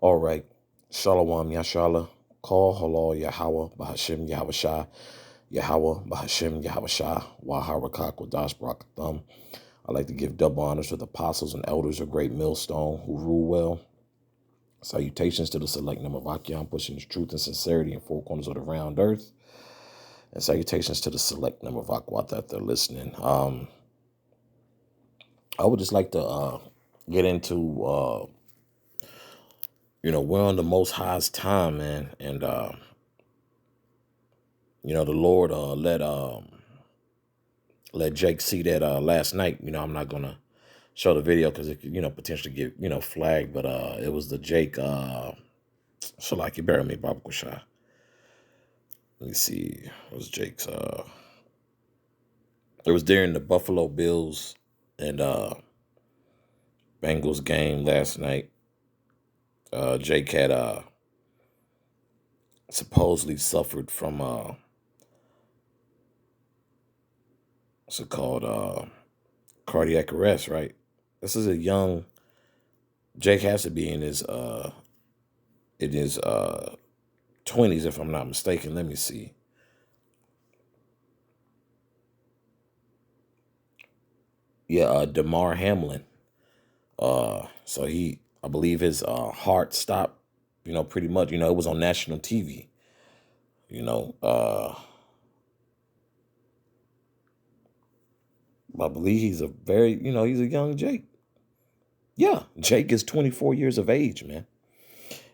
All right. Shalom Yashala. Call halal Yahweh Bahashim Yahweh Shah. Yahweh Bahashim Yahweh Shah. Waharakak Wadash Barakatham. I like to give double honors to the apostles and elders of Great Millstone who rule well. Salutations to the select number of Akyam pushing his truth and sincerity in four corners of the round earth. And salutations to the select number of Akwat that they're listening. I would just like to get into, we're on the Most High's time, man. And, the Lord let Jake see that last night. I'm not going to show the video because it could, potentially get, flagged. But it was the Jake, so like you bear me, Baba Kusha. Let me see. It was Jake's, it was during the Buffalo Bills and Bengals game last night. Jake had supposedly suffered from what's it called, cardiac arrest, right? This is a young Jake has to be in his 20s, if I'm not mistaken. Let me see. Yeah, DeMar Hamlin. So I believe his heart stopped, pretty much. It was on national TV. I believe he's a he's a young Jake. Yeah, Jake is 24 years of age, man.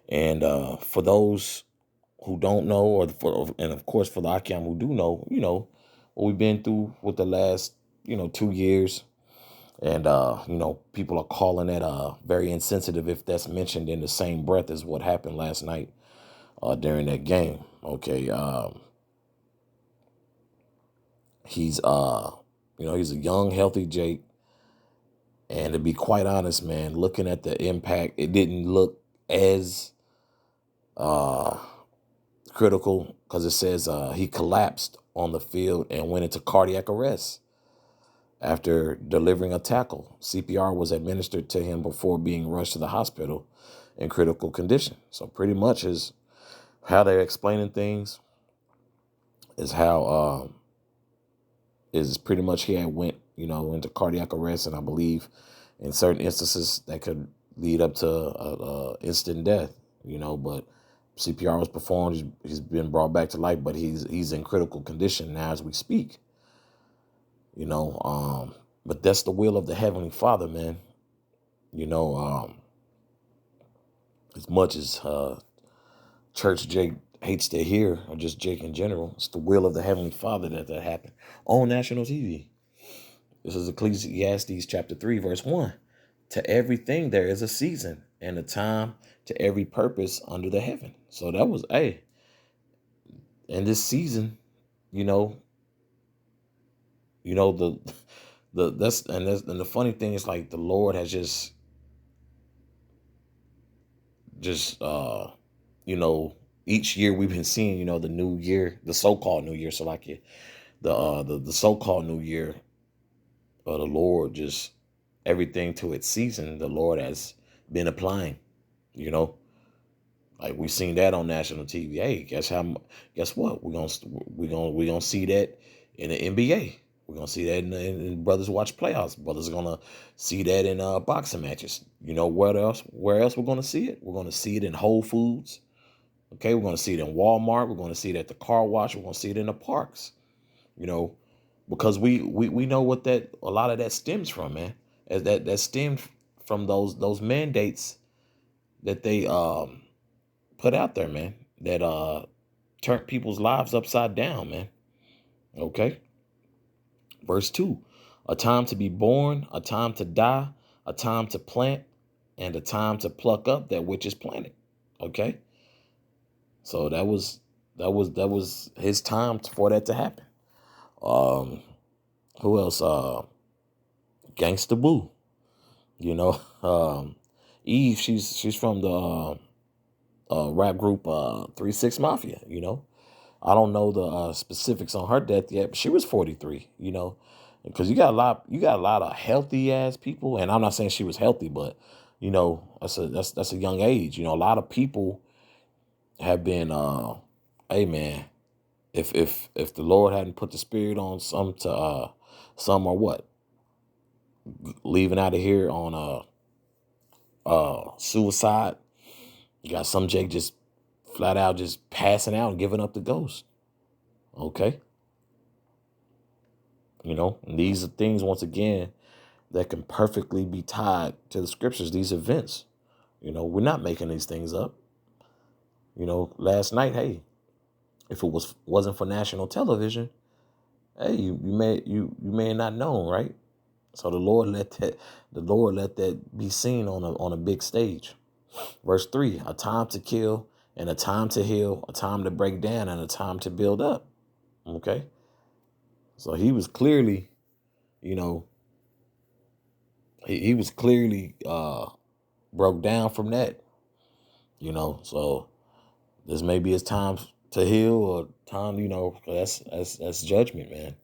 And for those who don't know, and of course for the Akyam who do know, what we've been through with the last, 2 years. And, people are calling it very insensitive if that's mentioned in the same breath as what happened last night during that game. Okay. He's a young, healthy Jake. And to be quite honest, man, looking at the impact, it didn't look as critical because it says he collapsed on the field and went into cardiac arrest after delivering a tackle. CPR was administered to him before being rushed to the hospital in critical condition. So pretty much is how they're explaining things is how is pretty much he had went, into cardiac arrest. And I believe in certain instances that could lead up to instant death, but CPR was performed. He's been brought back to life, but he's in critical condition now as we speak. But that's the will of the Heavenly Father, man. As much as Church Jake hates to hear, or just Jake in general, it's the will of the Heavenly Father that happened on national TV. This is Ecclesiastes chapter 3, verse 1. To everything there is a season and a time to every purpose under the heaven. So that was, in this season, the the funny thing is, like, the Lord has just each year we've been seeing, the new year, the so-called new year. So like the so-called new year of the Lord, just everything to its season, the Lord has been applying, like we've seen that on national TV. Hey, guess what? We're gonna see that in the NBA. We're going to see that in Brothers Watch Playoffs. Brothers are going to see that in boxing matches. Where else we're going to see it? We're going to see it in Whole Foods. Okay, we're going to see it in Walmart. We're going to see it at the car wash. We're going to see it in the parks. Because we know what a lot of that stems from, man. As that stemmed from those mandates that they put out there, man. That turned people's lives upside down, man. Okay. Verse 2, a time to be born, a time to die, a time to plant, and a time to pluck up that which is planted. Okay. So that was his time for that to happen. Who else? Gangsta Boo. Eve, she's from the rap group 3-6 Mafia, I don't know the specifics on her death yet, but she was 43, because you got a lot of healthy ass people. And I'm not saying she was healthy, but that's a young age. A lot of people have been, hey man, if the Lord hadn't put the spirit on some or what, leaving out of here on suicide. You got some Jake just flat out just passing out and giving up the ghost. Okay. And these are things, once again, that can perfectly be tied to the scriptures, these events. We're not making these things up. Last night, hey, if it wasn't for national television, hey, you may not known, right? So the Lord let that be seen on a big stage. Verse 3, a time to kill and a time to heal, a time to break down and a time to build up. Okay. So he was clearly, he was clearly broke down from that, so this may be his time to heal or time, that's judgment, man.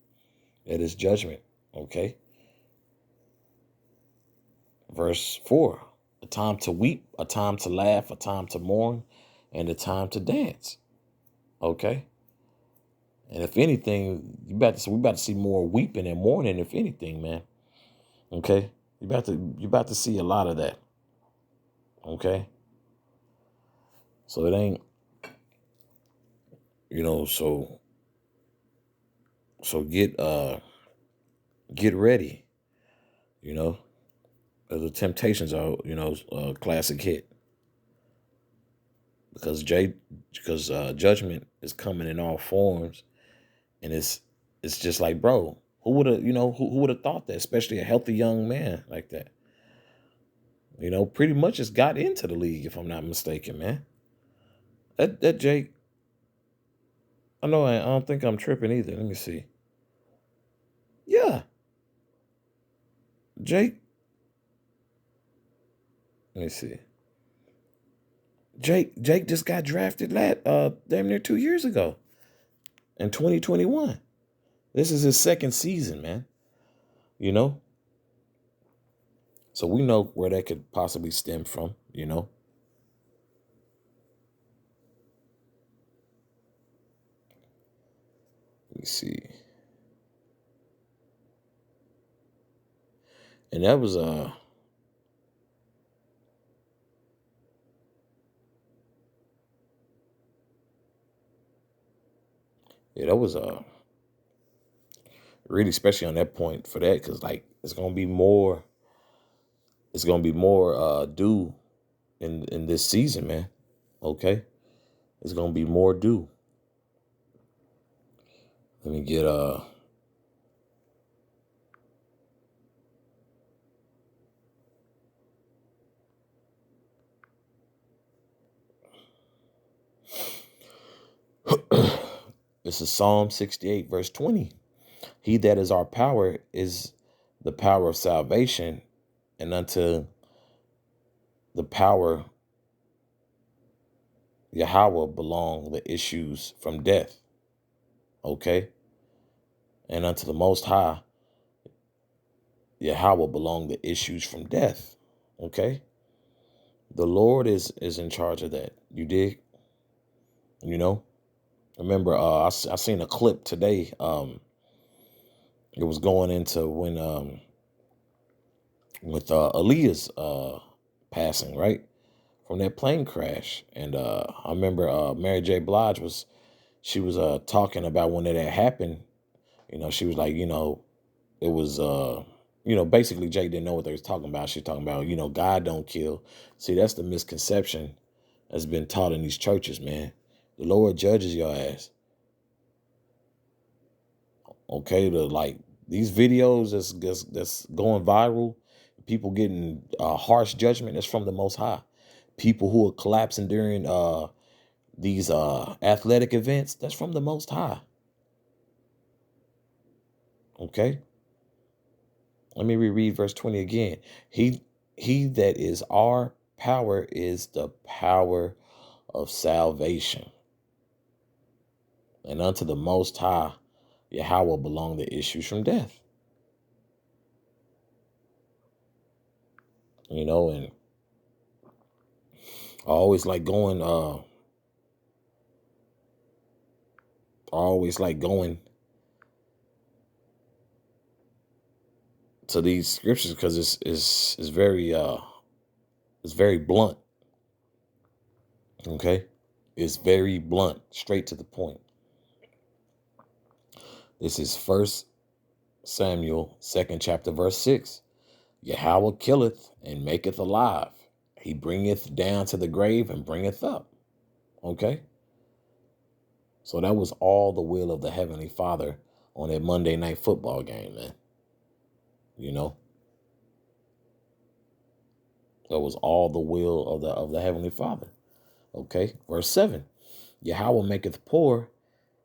It is judgment. Okay. Verse 4, a time to weep, a time to laugh, a time to mourn, and a time to dance. Okay. And if anything, we about to see more weeping and mourning, if anything, man. Okay. You about to see a lot of that. Okay. So it ain't, so get ready, the Temptations are, a classic hit, because judgment is coming in all forms, and it's just like, bro, who would have, who would have thought that, especially a healthy young man like that, pretty much just got into the league, if I'm not mistaken, man. That Jake, I know I don't think I'm tripping either. Let me see. Yeah, Jake. Let me see. Jake just got drafted damn near 2 years ago in 2021. This is his second season, man. So we know where that could possibly stem from, Let me see. And that was that was really, especially on that point for that, because like it's gonna be more due in this season, man. Okay, it's gonna be more due. Let me get this is Psalm 68 verse 20. He that is our power is the power of salvation, and unto the power Yahweh belong the issues from death. Okay. And unto the Most High Yahweh belong the issues from death. Okay. The Lord is in charge of that. You dig? Remember, I seen a clip today. It was going into when with Aaliyah's passing, right, from that plane crash, and I remember Mary J. Blige was talking about when it had happened. She was like, it was basically Jake didn't know what they was talking about. She's talking about, God don't kill. See, that's the misconception that's been taught in these churches, man. The Lord judges your ass. Okay, like these videos that's going viral, people getting harsh judgment, that's from the Most High. People who are collapsing during these athletic events, that's from the Most High. Okay. Let me reread verse 20 again. He that is our power is the power of salvation. And unto the Most High Yahweh belong the issues from death. And I always like going. I always like going to these scriptures because it's very blunt. Okay, it's very blunt, straight to the point. This is First Samuel 2nd chapter verse 6. Yahweh killeth and maketh alive. He bringeth down to the grave and bringeth up. Okay, so that was all the will of the Heavenly Father on that Monday night football game, man. You know, that was all the will of the Heavenly Father. Okay, verse 7. Yahweh maketh poor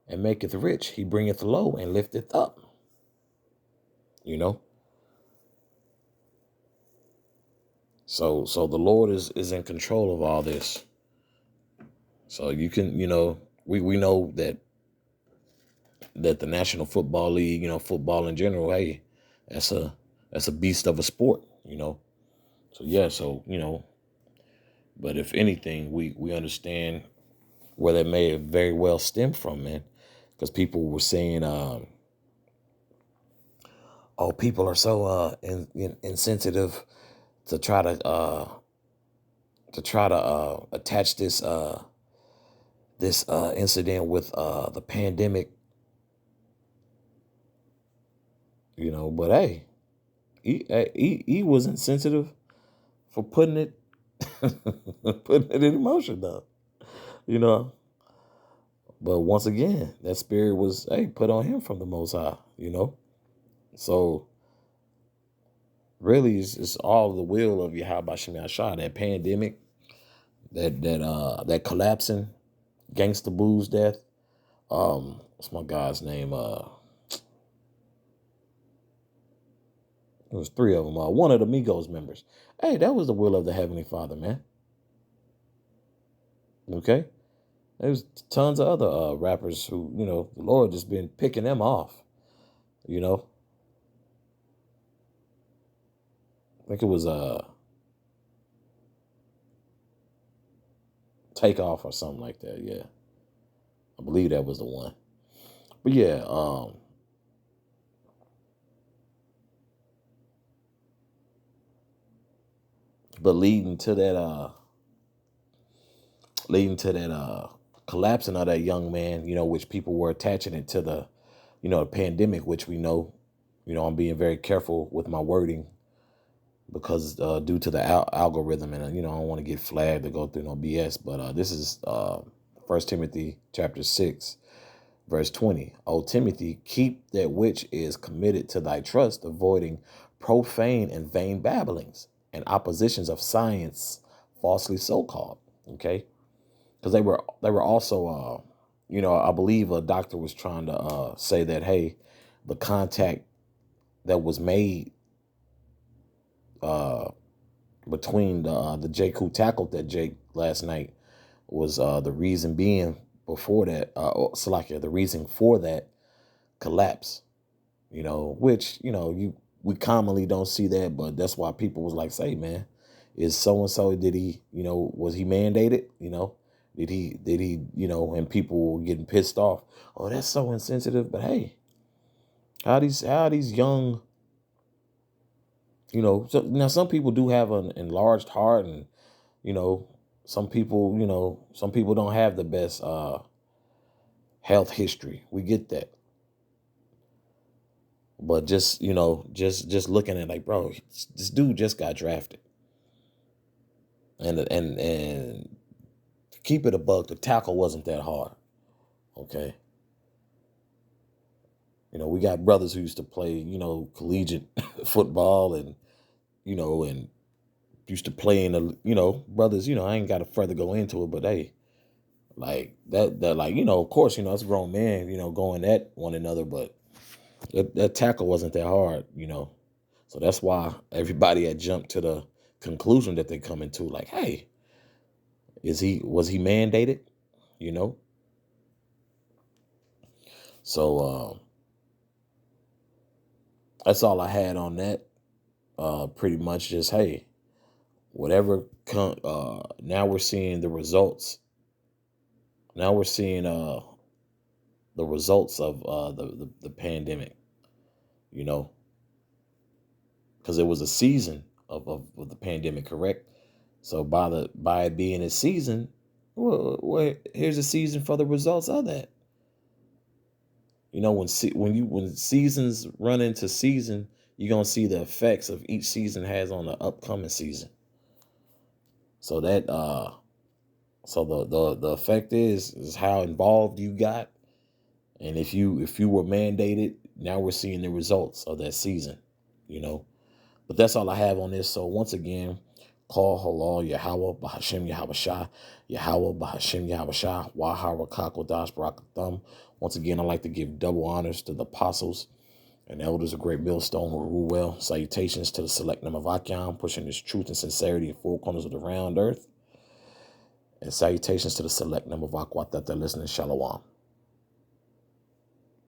and maketh rich. He bringeth low and lifteth up. You know, so the Lord is in control of all this. So you can, we know that the National Football League, football in general, hey, that's a beast of a sport, So yeah, but if anything, we understand where that may have very well stemmed from, man, because people were saying, oh, people are so insensitive to try to attach this incident with the pandemic, But hey, he was insensitive for putting it in motion, though, you know. But once again, that spirit was put on him from the Most High. So really, it's all the will of Yahweh Shem Yahshua. That pandemic, that collapsing, gangster booze death. What's my guy's name? It was three of them. One of the Migos members. Hey, that was the will of the Heavenly Father, man. Okay. There's tons of other rappers who, the Lord just been picking them off. I think it was Takeoff or something like that. Yeah, I believe that was the one. But yeah, but leading to that collapsing of that young man, which people were attaching it to the pandemic, which we know. I'm being very careful with my wording because due to the algorithm, and I don't want to get flagged to go through no BS. But this is 1 Timothy chapter 6, verse 20. O Timothy, keep that which is committed to thy trust, avoiding profane and vain babblings and oppositions of science, falsely so called. Okay, because they were also I believe a doctor was trying to say that, hey, the contact that was made between the Jake who tackled that Jake last night was the reason being before that Salakia, the reason for that collapse, which we commonly don't see that, but that's why people was like, say, man, is so and so, did he, was he mandated, did he and people were getting pissed off, oh, that's so insensitive. But hey, how these young, so now some people do have an enlarged heart, and some people don't have the best health history. We get that. But just looking at, like, bro, this dude just got drafted. And to keep it a buck, the tackle wasn't that hard. Okay. We got brothers who used to play, collegiate football, and used to play in the, brothers, I ain't got to further go into it, but hey, like that, like, of course, it's a grown man, going at one another, but that tackle wasn't that hard, So that's why everybody had jumped to the conclusion that they come into, like, hey, was he mandated? So that's all I had on that. Pretty much just, hey, whatever now we're seeing the results. Now we're seeing the results of the pandemic, you know, because it was a season of the pandemic, correct? So by it being a season, well, here's a season for the results of that. You know, when seasons run into season, you're gonna see the effects of each season has on the upcoming season. So that so the effect is how involved you got, and if you were mandated, now we're seeing the results of that season. You know, but that's all I have on this. So once again, call halal Yahweh Bahashem Yahweh Shah, Yahweh Bahashem Yahweh Shah, Wahara Kakodash Barakathum. Once again, I'd like to give double honors to the apostles and elders of Great Millstone who rule well. Salutations to the select number of Akyam, pushing this truth and sincerity in four corners of the round earth. And salutations to the select number of Akwat that they're listening. Shalom.